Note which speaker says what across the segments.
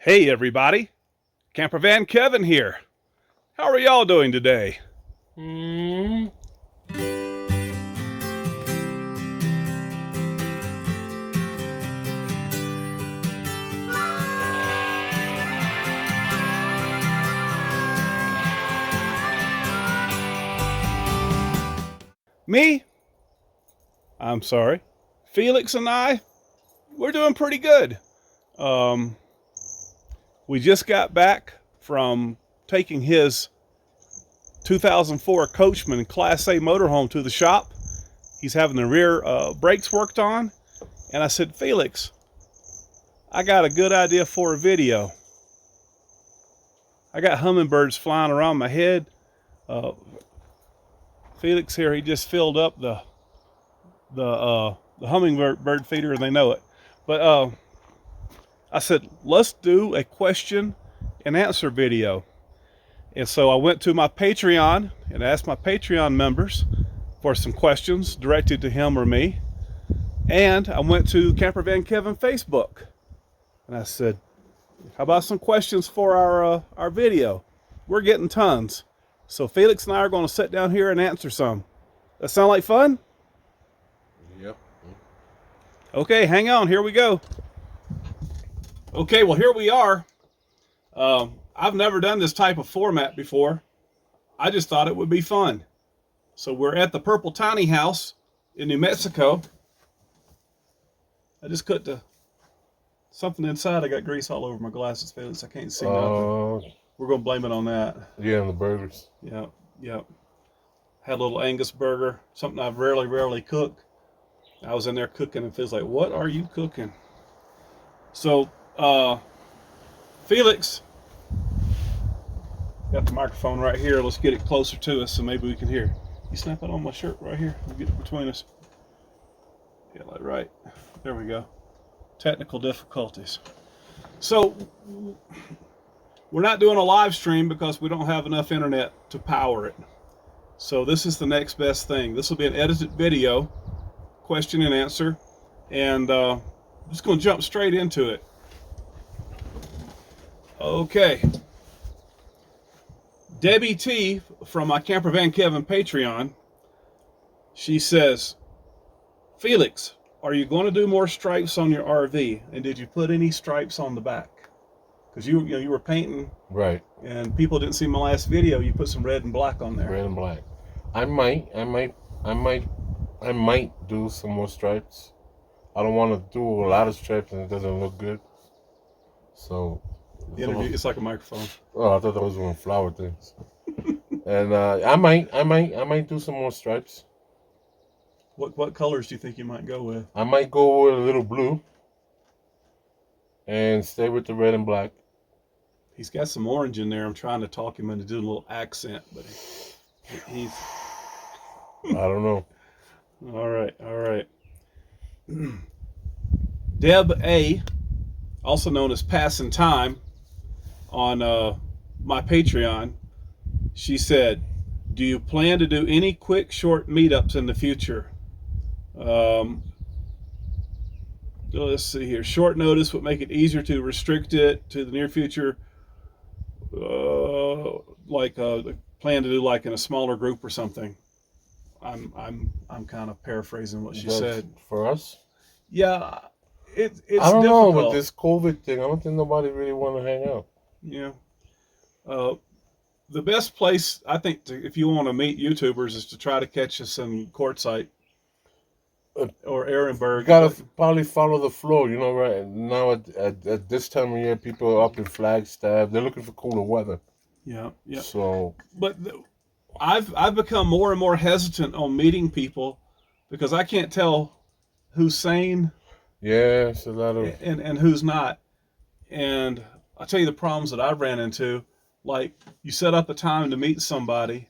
Speaker 1: Hey everybody, Campervan Kevin here. How are y'all doing today? Me? I'm sorry. Felix and I, we're doing pretty good. We just got back from taking his 2004 Coachman Class A motorhome to the shop. He's having the rear brakes worked on. And I said, Felix, I got a good idea for a video. I got hummingbirds flying around my head. Felix here, he just filled up the hummingbird feeder and they know it. But I said, let's do a question and answer video. And so I went to my Patreon and asked my Patreon members for some questions directed to him or me. And I went to Campervan Kevin Facebook. And I said, how about some questions for our video? We're getting tons. So Felix and I are going to sit down here and answer some. That sound like fun?
Speaker 2: Yep.
Speaker 1: Okay, hang on. Here we go. Okay, well, here we are. I've never done this type of format before. I just thought it would be fun. So we're at the Purple Tiny House in New Mexico. I just cut something inside. I got grease all over my glasses, Felix. I can't see nothing. We're going to blame it on that.
Speaker 2: Yeah, and the burgers.
Speaker 1: Yep. Had a little Angus burger, something I've rarely cook. I was in there cooking and feels like, what are you cooking? So, Felix, got the microphone right here. Let's get it closer to us so maybe we can hear. You snap it on my shirt right here. We'll get it between us. Yeah, like right. There we go. Technical difficulties. So, we're not doing a live stream because we don't have enough internet to power it. So this is the next best thing. This will be an edited video, question and answer, and I'm just going to jump straight into it. Okay. Debbie T from my Campervan Kevin Patreon, she says, Felix, are you going to do more stripes on your RV? And did you put any stripes on the back? Because you were painting,
Speaker 2: right?
Speaker 1: And people didn't see my last video. You put some red and black on there.
Speaker 2: Red and black. I might do some more stripes. I don't want to do a lot of stripes and it doesn't look good. So
Speaker 1: it's like a microphone.
Speaker 2: Oh, I thought those were flower things. And I might do some more stripes.
Speaker 1: What colors do you think you might go with?
Speaker 2: I might go with a little blue and stay with the red and black.
Speaker 1: He's got some orange in there. I'm trying to talk him into doing a little accent, but he's...
Speaker 2: I don't know.
Speaker 1: All right. Deb A, also known as Passing Time, on my Patreon, she said, do you plan to do any quick, short meetups in the future? Let's see here. Short notice would make it easier to restrict it to the near future. Plan to do like in a smaller group or something. I'm kind of paraphrasing what she said.
Speaker 2: For us?
Speaker 1: Yeah, it's
Speaker 2: I don't
Speaker 1: difficult.
Speaker 2: know with this COVID thing. I don't think nobody really want to hang out.
Speaker 1: Yeah. The best place I think if you want to meet YouTubers is to try to catch us in Quartzsite or Ehrenberg.
Speaker 2: You gotta probably follow the flow, right? Now at this time of year, people are up in Flagstaff. They're looking for cooler weather.
Speaker 1: Yeah.
Speaker 2: So,
Speaker 1: but I've become more and more hesitant on meeting people because I can't tell who's sane.
Speaker 2: Yeah, it's a lot of
Speaker 1: and who's not. And I'll tell you the problems that I've ran into. Like, you set up a time to meet somebody,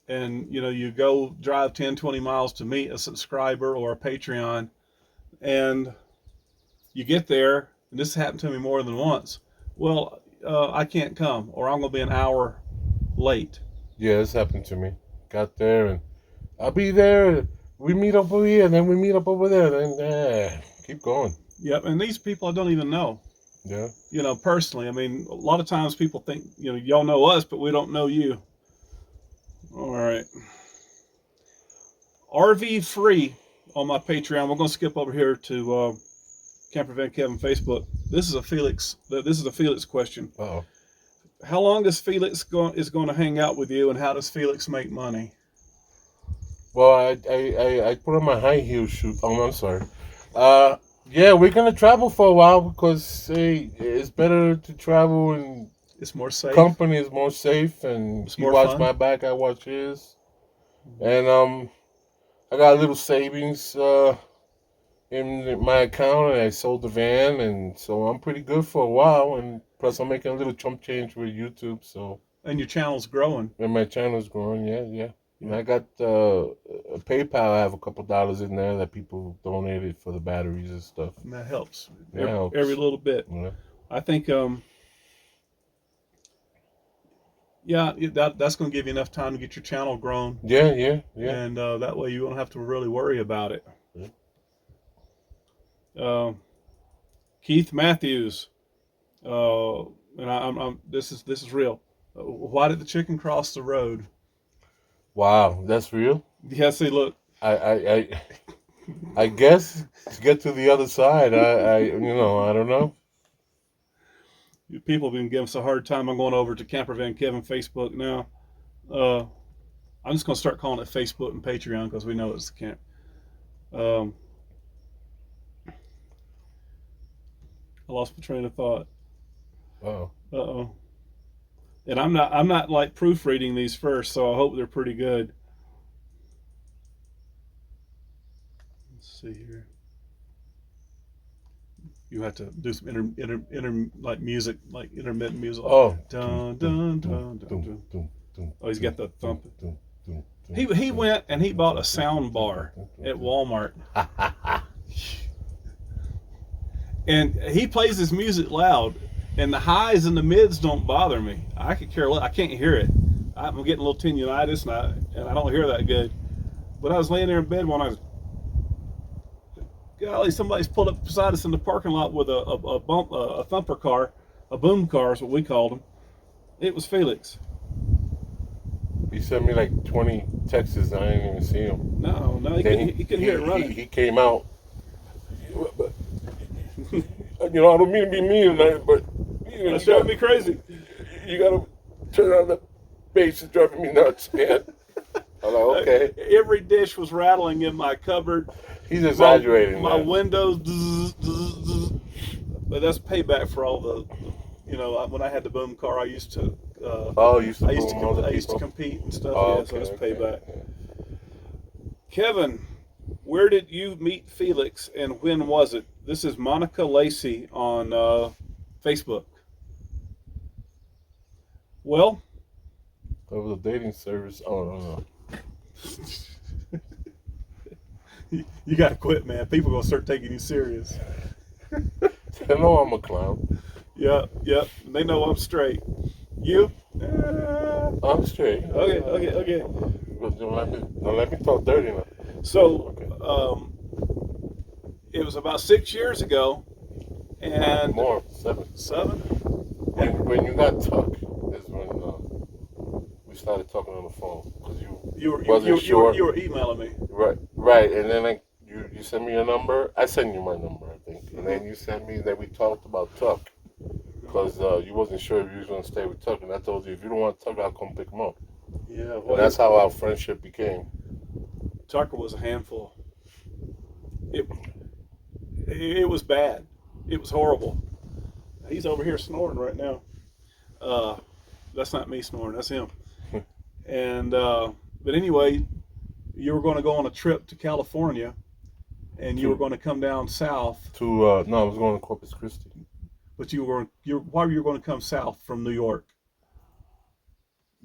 Speaker 1: and you go drive 10, 20 miles to meet a subscriber or a Patreon, and you get there, and this happened to me more than once. Well, I can't come, or I'm going to be an hour late.
Speaker 2: Yeah, this happened to me. Got there, and I'll be there. We meet up over here, and then we meet up over there. Then keep going.
Speaker 1: Yep, and these people I don't even know.
Speaker 2: Yeah.
Speaker 1: You know, personally. I mean, a lot of times people think, you know, y'all know us, but we don't know you. All right. RV free on my Patreon. We're going to skip over here to Campervan Kevin Facebook. This is a Felix. This is a Felix question.
Speaker 2: Oh.
Speaker 1: How long does Felix is going to hang out with you, and how does Felix make money?
Speaker 2: Well, I put on my high heel shoe. Oh, I'm sorry. Yeah, we're gonna travel for a while because hey, it's better to travel and
Speaker 1: It's more safe.
Speaker 2: company is more safe, and
Speaker 1: It's
Speaker 2: he
Speaker 1: more
Speaker 2: watch
Speaker 1: fun.
Speaker 2: my back, I watch his, and I got a little savings in my account, and I sold the van, and so I'm pretty good for a while, and plus I'm making a little chump change with YouTube, so.
Speaker 1: And your channel's growing.
Speaker 2: And my channel's growing, yeah.
Speaker 1: Yeah.
Speaker 2: And I got a PayPal. I have a couple dollars in there that people donated for the batteries and stuff.
Speaker 1: And that helps.
Speaker 2: That helps.
Speaker 1: Every little bit.
Speaker 2: Yeah.
Speaker 1: I think, yeah, that's going to give you enough time to get your channel grown.
Speaker 2: Yeah.
Speaker 1: And that way you don't have to really worry about it.
Speaker 2: Yeah.
Speaker 1: Keith Matthews, and I'm this is real. Why did the chicken cross the road?
Speaker 2: Wow, that's real.
Speaker 1: Yeah, see, look.
Speaker 2: I guess to get to the other side. I don't know.
Speaker 1: People have been giving us a hard time. I'm going over to Campervan Kevin Facebook now. I'm just going to start calling it Facebook and Patreon because we know it's the camp. I lost my train of thought. Uh-oh. And I'm not like proofreading these first, so I hope they're pretty good. Let's see here. You have to do some like music, like intermittent music.
Speaker 2: Oh.
Speaker 1: Dun, dun, dun, dun, dun. Oh, he's got the thump. He went and he bought a sound bar at Walmart. And he plays his music loud, and the highs and the mids don't bother me. I could care less. I can't hear it. I'm getting a little tinnitus, and I don't hear that good. But I was laying there in bed one night. Golly, somebody's pulled up beside us in the parking lot with a thumper car, a boom car is what we called them. It was Felix.
Speaker 2: He sent me like 20 texts. I didn't even see him.
Speaker 1: No, he couldn't hear it running.
Speaker 2: He came out. I don't mean to be mean tonight, but
Speaker 1: That's driving me crazy.
Speaker 2: You gotta turn on the bass. It's driving me nuts, man. I'm like, okay.
Speaker 1: Every dish was rattling in my cupboard.
Speaker 2: He's exaggerating.
Speaker 1: My windows. But that's payback for all the, when I had the boom car, I used to. I used to compete and stuff.
Speaker 2: Oh,
Speaker 1: yeah, so that's payback. Kevin, where did you meet Felix and when was it? This is Monica Lacey on Facebook. Well,
Speaker 2: over the dating service. Oh no.
Speaker 1: You got to quit, man. People are gonna start taking you serious.
Speaker 2: They know I'm a clown.
Speaker 1: Yeah. They know I'm straight. You?
Speaker 2: I'm straight.
Speaker 1: Okay.
Speaker 2: Don't let me talk dirty now.
Speaker 1: So, it was about 6 years ago, and
Speaker 2: more 7. When you got Tuck is when we started talking on the phone because you
Speaker 1: were emailing me.
Speaker 2: Right, and then you sent me your number. I sent you my number, I think, and then you sent me that we talked about Tuck because you wasn't sure if you was gonna stay with Tuck, and I told you if you don't want Tuck, I'll come pick him up.
Speaker 1: Yeah, well,
Speaker 2: and that's how our friendship became.
Speaker 1: Tucker was a handful. It was bad. It was horrible. He's over here snoring right now. That's not me snoring. That's him. And but anyway, you were going to go on a trip to California, and you were going to come down south.
Speaker 2: No, I was going to Corpus Christi.
Speaker 1: But why were you going to come south from New York?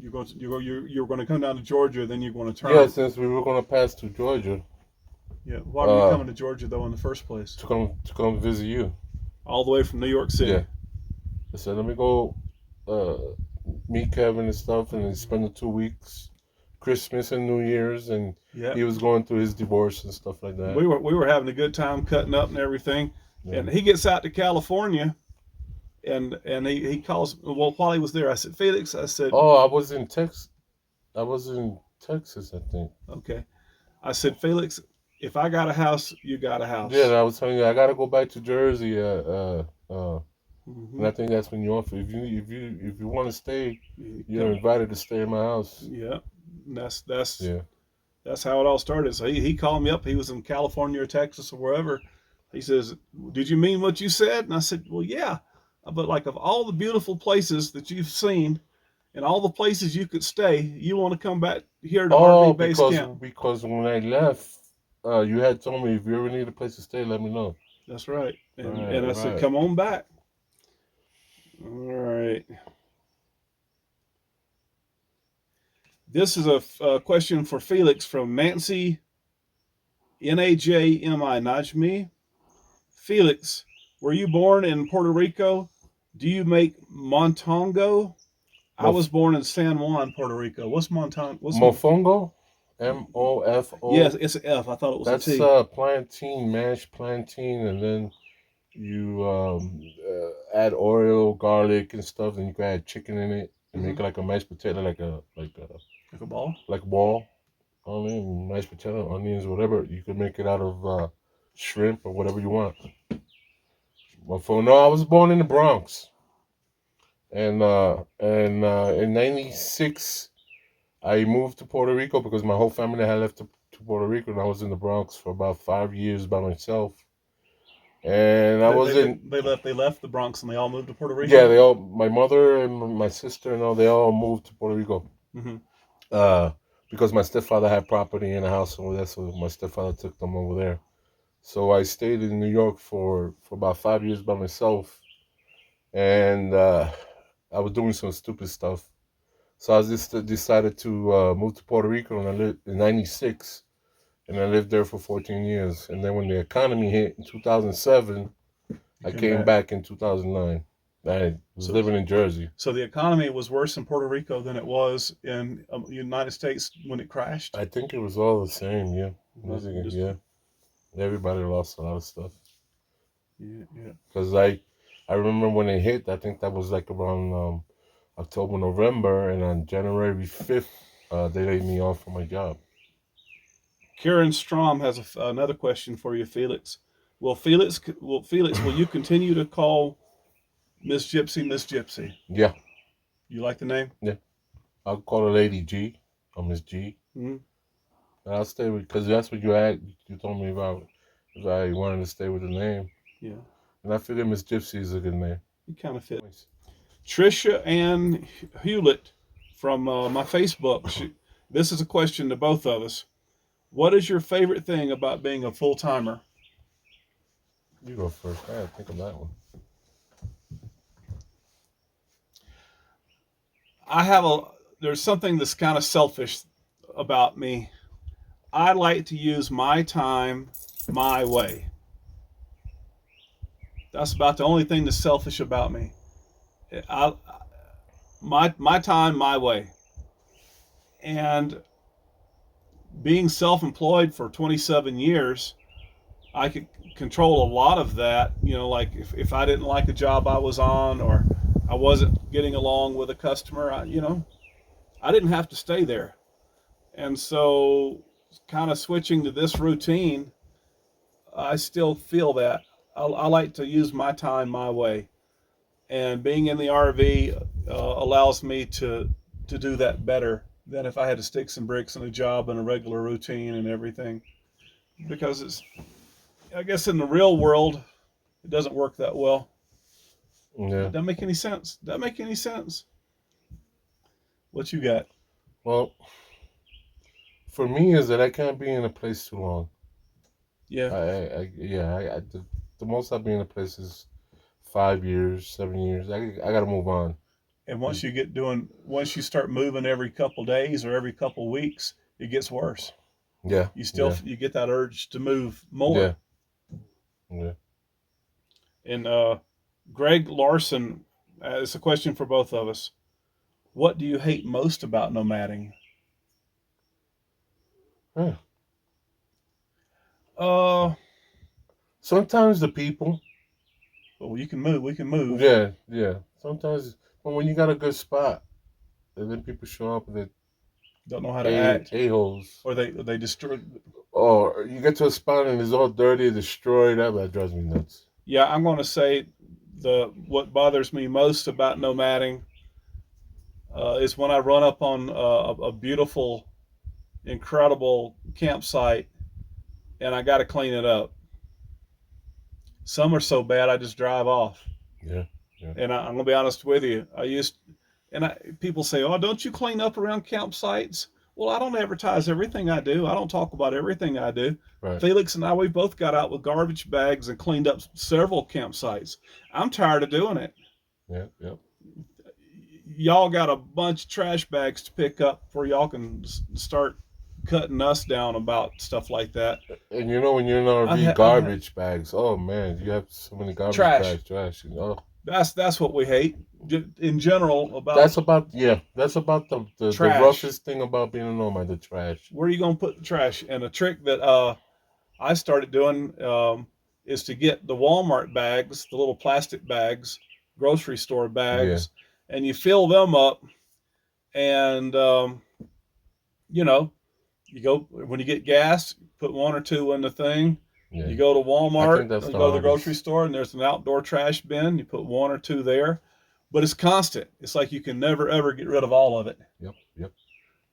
Speaker 1: You're going to come down to Georgia, then you're going to turn.
Speaker 2: Yeah, since we were going to pass to Georgia.
Speaker 1: Yeah, why were you coming to Georgia though in the first place?
Speaker 2: To come visit you.
Speaker 1: All the way from New York City.
Speaker 2: Yeah. I said, let me go meet Kevin and stuff, and then spend the 2 weeks, Christmas and New Year's, and he was going through his divorce and stuff like that.
Speaker 1: We were having a good time cutting up and everything, and he gets out to California, And he calls. Well, while he was there, I said, Felix, I said,
Speaker 2: Oh, I was in Texas. I was in Texas, I think.
Speaker 1: okay. I said, Felix, if I got a house, you got a
Speaker 2: Yeah, and
Speaker 1: house.
Speaker 2: I was telling you I gotta go back to Jersey. And
Speaker 1: Hmm.
Speaker 2: I think that's when you offer. If you want to stay,
Speaker 1: You
Speaker 2: you're
Speaker 1: come,
Speaker 2: invited to stay in my house.
Speaker 1: yeah. And that's
Speaker 2: Yeah.
Speaker 1: that's how it all started. So he called me up. He was in California or Texas or wherever. He says, "Did you mean what you said?" And I said, "Well, yeah, but like of all the beautiful places that you've seen and all the places you could stay, you want to come back here to
Speaker 2: Oh,
Speaker 1: RV base
Speaker 2: because
Speaker 1: camp."
Speaker 2: because when I left, you had told me if you ever need a place to stay, let me know.
Speaker 1: That's right. And
Speaker 2: Right,
Speaker 1: I said,
Speaker 2: right.
Speaker 1: "Come on back." All right. This is a question for Felix from Nancy NAJMI Najmi. Felix, were you born in Puerto Rico? Do you make Montongo? I was
Speaker 2: Mof-
Speaker 1: born in San Juan, Puerto Rico. What's Monton? What's
Speaker 2: Mofongo, Mofo.
Speaker 1: Yes, it's an F. I thought it was a
Speaker 2: That's
Speaker 1: T.
Speaker 2: plantain, mashed plantain, and then you add oil, garlic, and stuff. Then you can add chicken in it and
Speaker 1: Mm-hmm.
Speaker 2: make it like a mashed potato,
Speaker 1: Like a ball.
Speaker 2: like ball. Onion, mashed potato, onions, whatever. You can make it out of shrimp or whatever you want. But for no, I was born in the Bronx, and in '96 I moved to Puerto Rico because my whole family had left to Puerto Rico, and I was in the Bronx for about 5 years by myself. And I
Speaker 1: They,
Speaker 2: was
Speaker 1: they
Speaker 2: in,
Speaker 1: they left the Bronx and they all moved to Puerto
Speaker 2: yeah,
Speaker 1: Rico.
Speaker 2: they all, my mother and my sister and all, they all moved to Puerto Rico.
Speaker 1: Mm-hmm.
Speaker 2: Uh, because my stepfather had property in a house over there, so my stepfather took them over there. So I stayed in New York for about 5 years by myself, and I was doing some stupid stuff. So I just decided to move to Puerto Rico, and I lived in '96, and I lived there for 14 years. And then when the economy hit in 2007,
Speaker 1: You
Speaker 2: I
Speaker 1: came
Speaker 2: came
Speaker 1: back.
Speaker 2: back in 2009. I was
Speaker 1: So
Speaker 2: living in Jersey.
Speaker 1: so the economy was worse in Puerto Rico than it was in the United States when it crashed.
Speaker 2: I think it was all the same, yeah.
Speaker 1: Nothing,
Speaker 2: Basically,
Speaker 1: just
Speaker 2: yeah. Everybody lost a lot of stuff.
Speaker 1: yeah, yeah.
Speaker 2: Because I remember when it hit, I think that was like around October, November, and on January 5th, they laid me off from my job.
Speaker 1: Karen Strom has another question for you, Felix. Will you continue to call Miss Gypsy Miss Gypsy?
Speaker 2: Yeah,
Speaker 1: You like the name?
Speaker 2: yeah. I'll call the lady G, or Miss G.
Speaker 1: Mm-hmm.
Speaker 2: And I'll stay with, because that's what you had. You told me about if I wanted to stay with the name.
Speaker 1: Yeah,
Speaker 2: And I figured Miss Gypsy is a good name.
Speaker 1: you kind of fit.
Speaker 2: Nice.
Speaker 1: Trisha Ann Hewlett from my Facebook. This is a question to both of us. What is your favorite thing about being a full timer?
Speaker 2: You go first. I gotta think of that one.
Speaker 1: I have a there's something that's kind of selfish about me. I like to use my time my way. That's about the only thing that's selfish about me. I my time my way. And being self-employed for 27 years, I could control a lot of that. You know, like if I didn't like a job I was on or I wasn't getting along with a customer, I didn't have to stay there. And so, kind of switching to this routine, I still feel that I like to use my time my way, and being in the RV allows me to do that better than if I had to stick some bricks in a job and a regular routine and everything. Because I guess in the real world, it doesn't work that well.
Speaker 2: Yeah.
Speaker 1: Doesn't make any sense. Doesn't make any sense. What you got?
Speaker 2: Well, for me, is that I can't be in a place too long.
Speaker 1: Yeah.
Speaker 2: Yeah, the most I've been in a place is 5 years, 7 years. I gotta move on.
Speaker 1: And once you start moving every couple days or every couple weeks, it gets worse.
Speaker 2: Yeah, yeah,
Speaker 1: You get that urge to move more.
Speaker 2: yeah, yeah.
Speaker 1: And Greg Larson, it's a question for both of us. What do you hate most about nomading?
Speaker 2: Huh.
Speaker 1: Uh,
Speaker 2: Sometimes the people,
Speaker 1: Well, you can move. We can move.
Speaker 2: Yeah, yeah. Sometimes when you got a good spot, and then people show up and
Speaker 1: Don't know how to act,
Speaker 2: a-holes.
Speaker 1: or they destroy.
Speaker 2: Or you get to a spot and it's all dirty, destroyed. That drives me nuts.
Speaker 1: Yeah, I'm going to say what bothers me most about nomading is when I run up on a beautiful, incredible campsite and I got to clean it up. Some are so bad I just drive off.
Speaker 2: Yeah, yeah.
Speaker 1: And I'm gonna be honest with you. People say, "Oh, don't you clean up around campsites?" Well, I don't advertise everything I do. I don't talk about everything I do.
Speaker 2: Right.
Speaker 1: Felix and I, we both got out with garbage bags and cleaned up several campsites. I'm tired of doing it.
Speaker 2: Yeah, yeah.
Speaker 1: Y'all got a bunch of trash bags to pick up before y'all can start cutting us down about stuff like that.
Speaker 2: And you know, when you're in an RV, garbage bags. Oh man, you have so many garbage bags. Trash. Oh.
Speaker 1: That's what we hate in general about.
Speaker 2: That's about the roughest thing about being a nomad, the trash.
Speaker 1: Where are you gonna put the trash? And a trick that I started doing is to get the Walmart bags, the little plastic bags, grocery store bags, and you fill them up, and you know, you go when you get gas, put one or two in the thing. Yeah. You go to Walmart, you go to the grocery store, and there's an outdoor trash bin. You put one or two there, but it's constant. It's like you can never ever get rid of all of it.
Speaker 2: Yep, yep.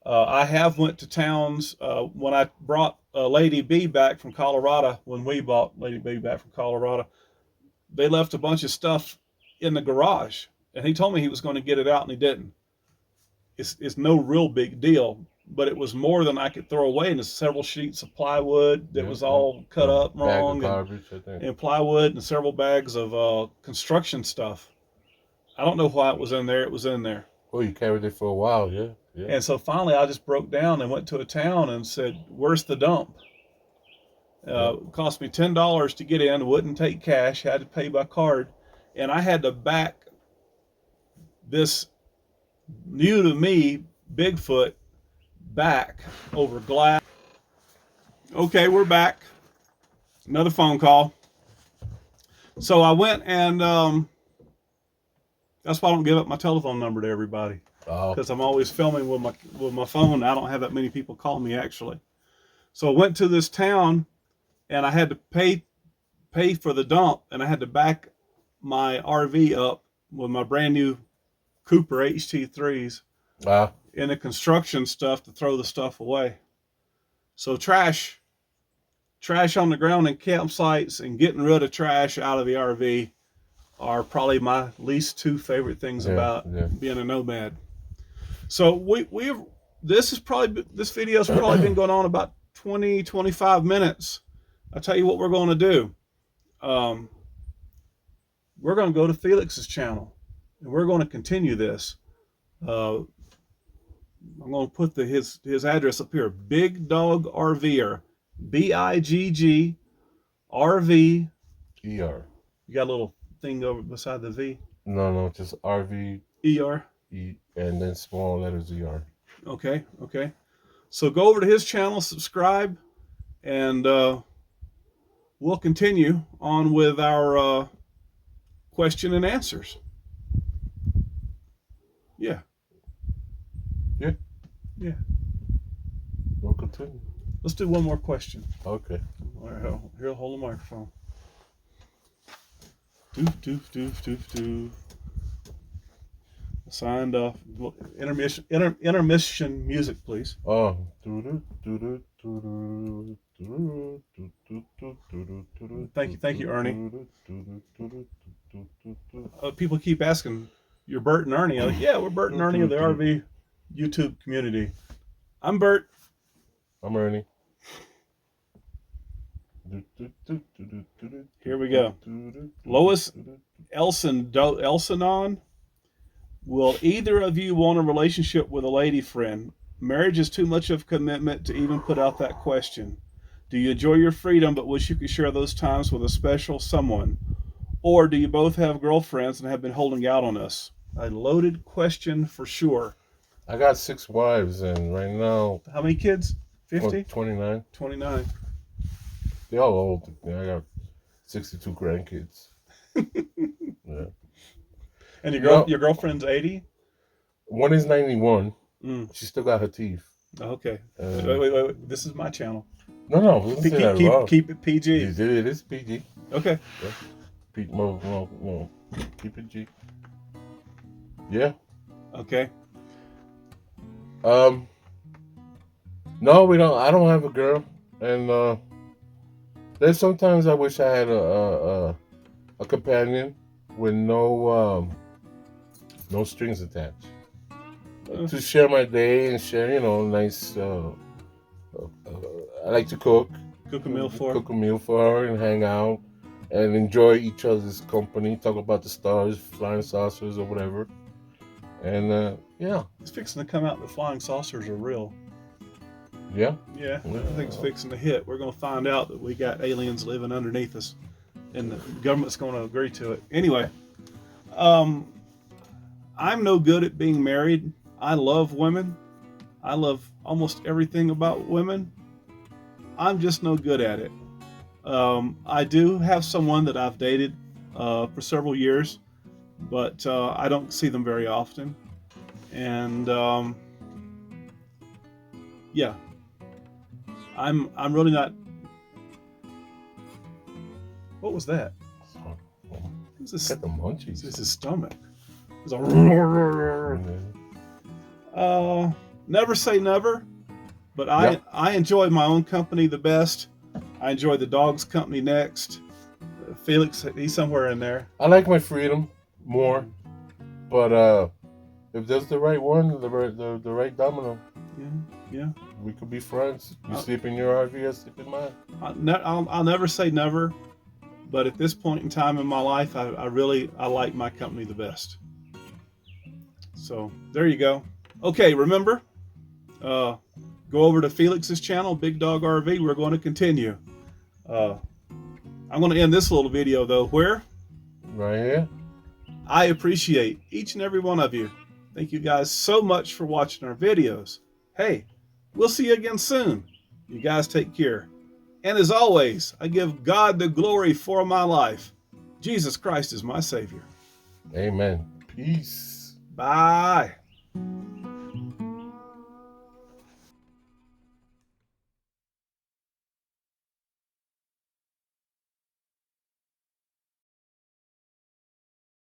Speaker 1: I have went to towns when I brought Lady B back from Colorado. When we bought Lady B back from Colorado, they left a bunch of stuff in the garage, and he told me he was going to get it out, and he didn't. It's no real big deal, but it was more than I could throw away. And there's several sheets of plywood that was all cut up wrong, and plywood, and several bags of construction stuff. I don't know why it was in there. It was in there.
Speaker 2: Oh, you carried it for a while, yeah. Yeah.
Speaker 1: And so finally I just broke down and went to a town and said, "Where's the dump?" It cost me $10 to get in, wouldn't take cash, had to pay by card. And I had to back this new to me Bigfoot back over glass. Okay, we're back. Another phone call. So I went and that's why I don't give up my telephone number to everybody, because I'm always filming with my phone. I don't have that many people call me actually. So I went to this town and I had to pay for the dump, and I had to back my RV up with my brand new Cooper HT3s in the construction stuff to throw the stuff away. So trash on the ground in campsites and getting rid of trash out of the RV are probably my least two favorite things about being a nomad. So this video's probably been going on about 20-25 minutes. I'll tell you what we're going to do. We're going to go to Felix's channel and we're going to continue this. I'm going to put his address up here. Big Dogg RVer, BIGG RV
Speaker 2: ER.
Speaker 1: You got a little thing over beside the V?
Speaker 2: No, just RV
Speaker 1: ER.
Speaker 2: And then small letters ER.
Speaker 1: Okay. So go over to his channel, subscribe, and we'll continue on with our question and answers. Yeah.
Speaker 2: We'll continue.
Speaker 1: Let's do one more question.
Speaker 2: Okay.
Speaker 1: All right, here, hold the microphone. Doof. Signed off. Intermission music, please.
Speaker 2: Oh.
Speaker 1: Thank you, Ernie. People keep asking, "You're Bert and Ernie?" I'm like, yeah, we're Bert and Ernie of the RV YouTube community. I'm Bert.
Speaker 2: I'm Ernie.
Speaker 1: Here we go. Lois Elsonon. Will either of you want a relationship with a lady friend? Marriage is too much of a commitment to even put out that question. Do you enjoy your freedom but wish you could share those times with a special someone? Or do you both have girlfriends and have been holding out on us? A loaded question for sure.
Speaker 2: I got 6 wives, and right now...
Speaker 1: How many kids? 50?
Speaker 2: 29.
Speaker 1: 29.
Speaker 2: They're all old. I got 62 grandkids.
Speaker 1: And
Speaker 2: No.
Speaker 1: your girlfriend's 80?
Speaker 2: One is 91.
Speaker 1: Mm.
Speaker 2: She still got her teeth.
Speaker 1: Okay. Wait. This is my channel.
Speaker 2: No, we didn't say that at all.
Speaker 1: Keep it PG.
Speaker 2: It is PG.
Speaker 1: Okay.
Speaker 2: Yeah. No. Keep it G. Yeah.
Speaker 1: Okay.
Speaker 2: No, we don't. I don't have a girl, and there's sometimes I wish I had a companion with no strings attached to share my day and share, nice. I like to cook.
Speaker 1: Cook a meal for her.
Speaker 2: Cook a meal for her and hang out and enjoy each other's company. Talk about the stars, flying saucers, or whatever. And yeah.
Speaker 1: It's fixing to come out that flying saucers are real.
Speaker 2: Yeah.
Speaker 1: Yeah, I think it's fixing to hit. We're going to find out that we got aliens living underneath us, and the government's going to agree to it. Anyway, I'm no good at being married. I love women. I love almost everything about women. I'm just no good at it. I do have someone that I've dated for several years, but I don't see them very often. And yeah, I'm really not. What was that? What was this?
Speaker 2: Got the munchies.
Speaker 1: This is his stomach. It was a never say never, but I enjoy my own company the best. I enjoy the dog's company next. Felix, he's somewhere in there.
Speaker 2: I like my freedom more, but if there's the right one, the right domino,
Speaker 1: yeah,
Speaker 2: we could be friends. You sleep in your RV, I sleep in mine.
Speaker 1: I'll never say never, but at this point in time in my life, I like my company the best. So there you go. Okay, remember, go over to Felix's channel, Big Dog RV. We're going to continue. I'm going to end this little video though, where
Speaker 2: right here.
Speaker 1: I appreciate each and every one of you. Thank you guys so much for watching our videos. Hey, we'll see you again soon. You guys take care. And as always, I give God the glory for my life. Jesus Christ is my Savior.
Speaker 2: Amen. Peace.
Speaker 1: Bye.